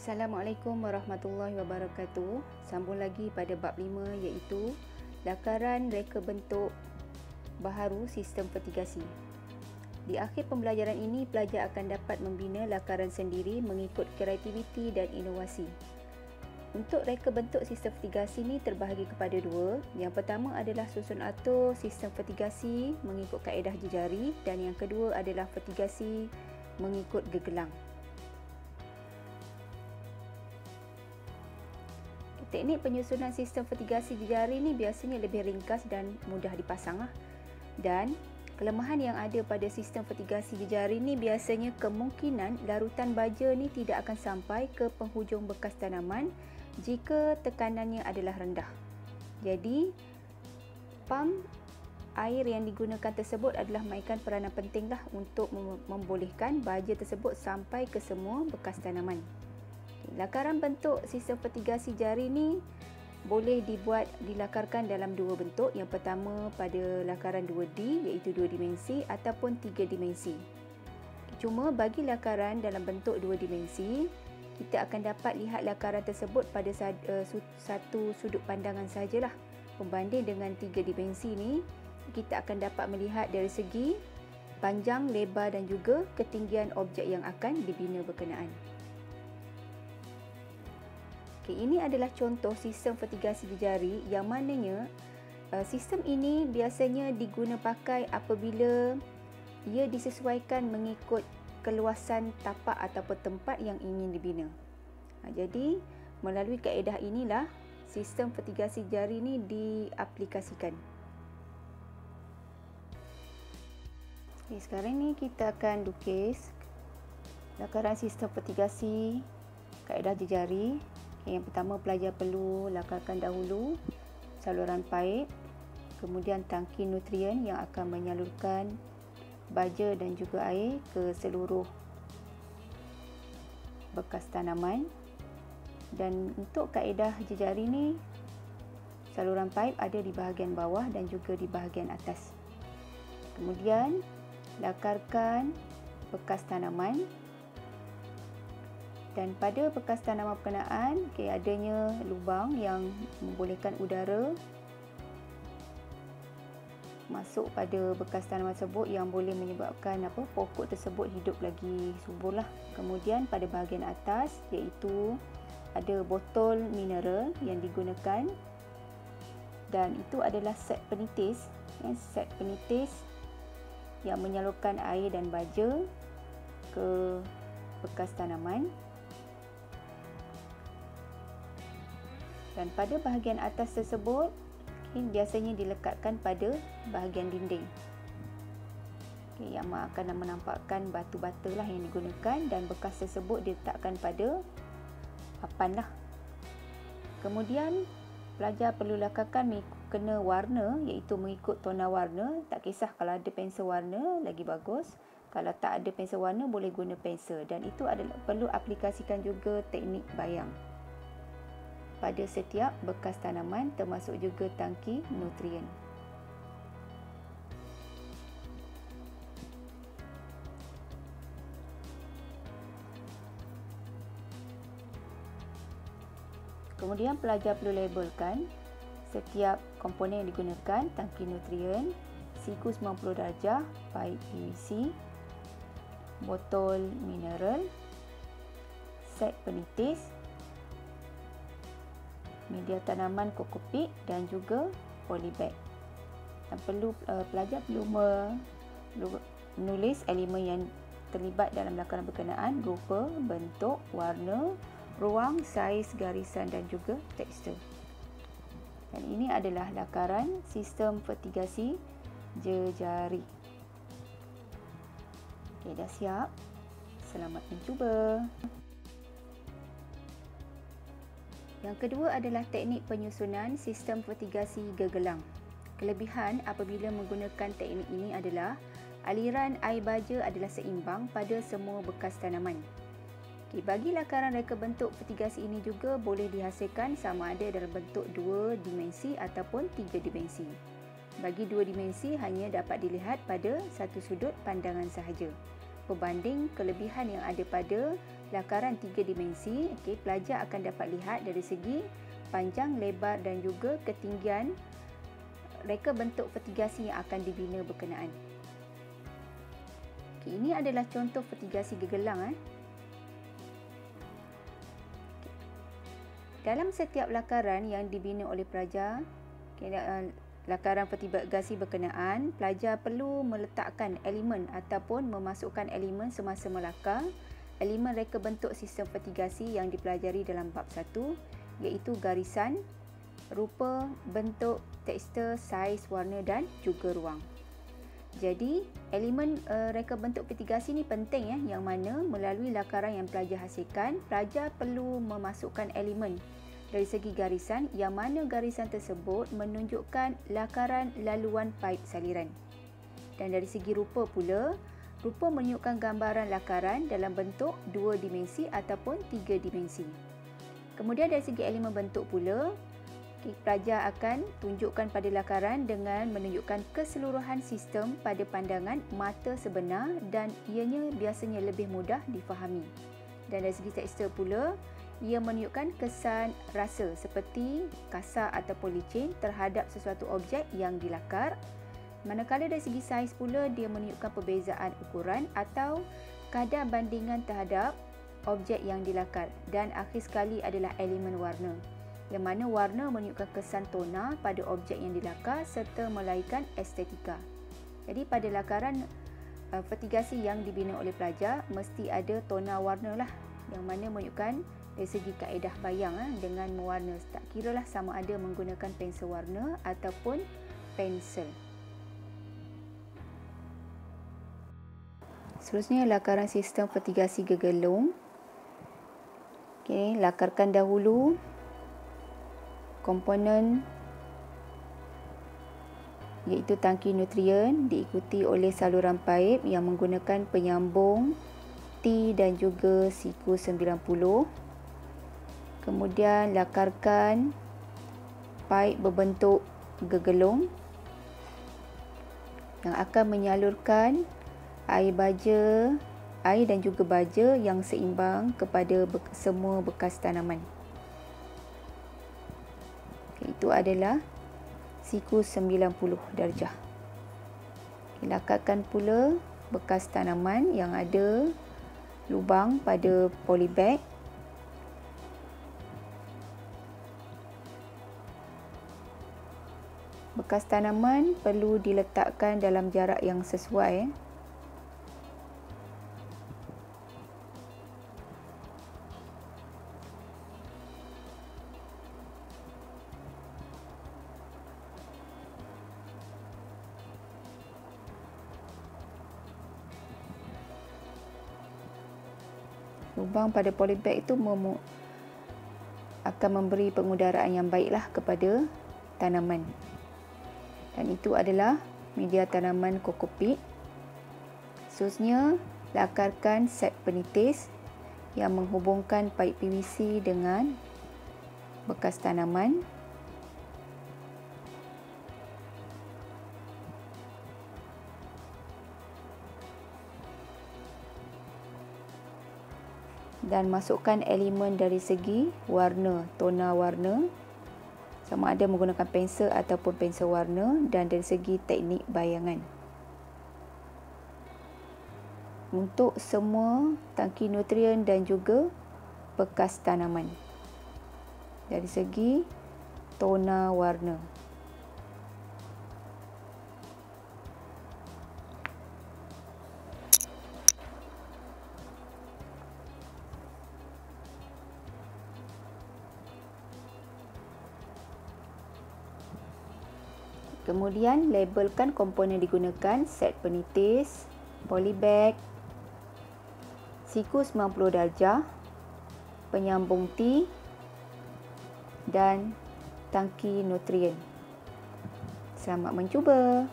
Assalamualaikum warahmatullahi wabarakatuh. Sambung lagi pada bab 5 iaitu lakaran reka bentuk baharu sistem vertigasi. Di akhir pembelajaran ini, pelajar akan dapat membina lakaran sendiri mengikut kreativiti dan inovasi. Untuk reka bentuk sistem vertigasi ini terbahagi kepada dua. Yang pertama adalah susun atur sistem vertigasi mengikut kaedah jejari dan yang kedua adalah vertigasi mengikut gegelang. Teknik penyusunan sistem vertigasi jejari ni biasanya lebih ringkas dan mudah dipasang. Dan kelemahan yang ada pada sistem vertigasi jejari ni biasanya kemungkinan larutan baja ni tidak akan sampai ke penghujung bekas tanaman jika tekanannya adalah rendah. Jadi, pam air yang digunakan tersebut adalah mainkan peranan pentinglah untuk membolehkan baja tersebut sampai ke semua bekas tanaman. Lakaran bentuk sistem vertigasi jari ni boleh dilakarkan dalam dua bentuk. Yang pertama pada lakaran 2D iaitu 2 dimensi ataupun 3 dimensi. Cuma bagi lakaran dalam bentuk 2 dimensi, kita akan dapat lihat lakaran tersebut pada satu sudut pandangan sahajalah. Berbanding dengan 3 dimensi ni, kita akan dapat melihat dari segi panjang, lebar dan juga ketinggian objek yang akan dibina berkenaan. Ini adalah contoh sistem vertigasi jejari yang mananya sistem ini biasanya diguna pakai apabila ia disesuaikan mengikut keluasan tapak ataupun tempat yang ingin dibina. Jadi melalui kaedah inilah sistem vertigasi jejari ini diaplikasikan. Sekarang ni kita akan lukis lakaran sistem vertigasi kaedah jejari. Yang pertama, pelajar perlu lakarkan dahulu saluran paip, kemudian tangki nutrien yang akan menyalurkan baja dan juga air ke seluruh bekas tanaman. Dan untuk kaedah jejari ni, saluran paip ada di bahagian bawah dan juga di bahagian atas. Kemudian lakarkan bekas tanaman. Dan pada bekas tanaman berkenaan, adanya lubang yang membolehkan udara masuk pada bekas tanaman tersebut yang boleh menyebabkan pokok tersebut hidup lagi suburlah. Kemudian pada bahagian atas iaitu ada botol mineral yang digunakan dan itu adalah set penitis yang menyalurkan air dan baja ke bekas tanaman. Dan pada bahagian atas tersebut biasanya dilekatkan pada bahagian dinding. Yang akan menampakkan batu bata lah yang digunakan dan bekas tersebut diletakkan pada papan lah. Kemudian pelajar perlu lakarkan kena warna iaitu mengikut tona warna. Tak kisah kalau ada pensel warna lagi bagus. Kalau tak ada pensel warna boleh guna pensel dan itu adalah perlu aplikasikan juga teknik bayang pada setiap bekas tanaman termasuk juga tangki nutrien. Kemudian pelajar perlu labelkan setiap komponen yang digunakan, tangki nutrien, siku 90 darjah, paip PVC, botol mineral, set penitis, media tanaman kokopik dan juga polybag. Dan pelajar perlu menulis elemen yang terlibat dalam lakaran berkenaan berupa bentuk, warna, ruang, saiz, garisan dan juga tekstur. Dan ini adalah lakaran sistem vertigasi jejari. Dah siap. Selamat mencuba. Yang kedua adalah teknik penyusunan sistem vertigasi gegelang. Kelebihan apabila menggunakan teknik ini adalah aliran air baja adalah seimbang pada semua bekas tanaman. Bagi lakaran reka bentuk vertigasi ini juga boleh dihasilkan sama ada dalam bentuk 2 dimensi ataupun 3 dimensi. Bagi 2 dimensi hanya dapat dilihat pada satu sudut pandangan sahaja. berbanding kelebihan yang ada pada lakaran 3 dimensi. Okey, pelajar akan dapat lihat dari segi panjang, lebar dan juga ketinggian reka bentuk vertigasi yang akan dibina berkenaan. Okey, ini adalah contoh vertigasi gegelang. Dalam setiap lakaran yang dibina oleh pelajar, lakaran vertigasi berkenaan, pelajar perlu meletakkan elemen ataupun memasukkan elemen semasa melakar. Elemen reka bentuk sistem vertigasi yang dipelajari dalam bab 1 iaitu garisan, rupa, bentuk, tekstur, saiz, warna dan juga ruang. Jadi, elemen reka bentuk vertigasi ni penting yang mana melalui lakaran yang pelajar hasilkan, pelajar perlu memasukkan elemen dari segi garisan yang mana garisan tersebut menunjukkan lakaran laluan paip saliran. Dan dari segi rupa pula, rupa menunjukkan gambaran lakaran dalam bentuk 2 dimensi ataupun 3 dimensi. Kemudian dari segi elemen bentuk pula, pelajar akan tunjukkan pada lakaran dengan menunjukkan keseluruhan sistem pada pandangan mata sebenar dan ianya biasanya lebih mudah difahami. Dan dari segi tekstur pula, ia menunjukkan kesan rasa seperti kasar ataupun licin terhadap sesuatu objek yang dilakar. Manakala dari segi saiz pula, dia menunjukkan perbezaan ukuran atau kadar bandingan terhadap objek yang dilakar. Dan akhir sekali adalah elemen warna, yang mana warna menunjukkan kesan tona pada objek yang dilakar serta melahirkan estetika. Jadi pada lakaran vertigasi yang dibina oleh pelajar, mesti ada tona warna lah, yang mana menunjukkan dari segi kaedah bayang dengan mewarna. Tak kiralah sama ada menggunakan pensel warna ataupun pensel. Seterusnya, lakaran sistem vertigasi gegelung. Okey, lakarkan dahulu komponen iaitu tangki nutrien diikuti oleh saluran paip yang menggunakan penyambung T dan juga siku 90. Kemudian lakarkan paip berbentuk gegelung yang akan menyalurkan air dan juga baja yang seimbang kepada semua bekas tanaman. Itu adalah siku 90 darjah. Lakarkan pula bekas tanaman yang ada lubang pada polybag. Bekas tanaman perlu diletakkan dalam jarak yang sesuai. Lubang pada polybag itu akan memberi pengudaraan yang baiklah kepada tanaman. Dan itu adalah media tanaman kokopit. Seterusnya, lakarkan set penitis yang menghubungkan paip PVC dengan bekas tanaman. Dan masukkan elemen dari segi warna, tona warna, sama ada menggunakan pensel ataupun pensel warna, dan dari segi teknik bayangan. Untuk semua tangki nutrien dan juga bekas tanaman. Dari segi tona warna. Kemudian labelkan komponen digunakan, set penitis, polybag, siku 90 darjah, penyambung T dan tangki nutrien. Selamat mencuba!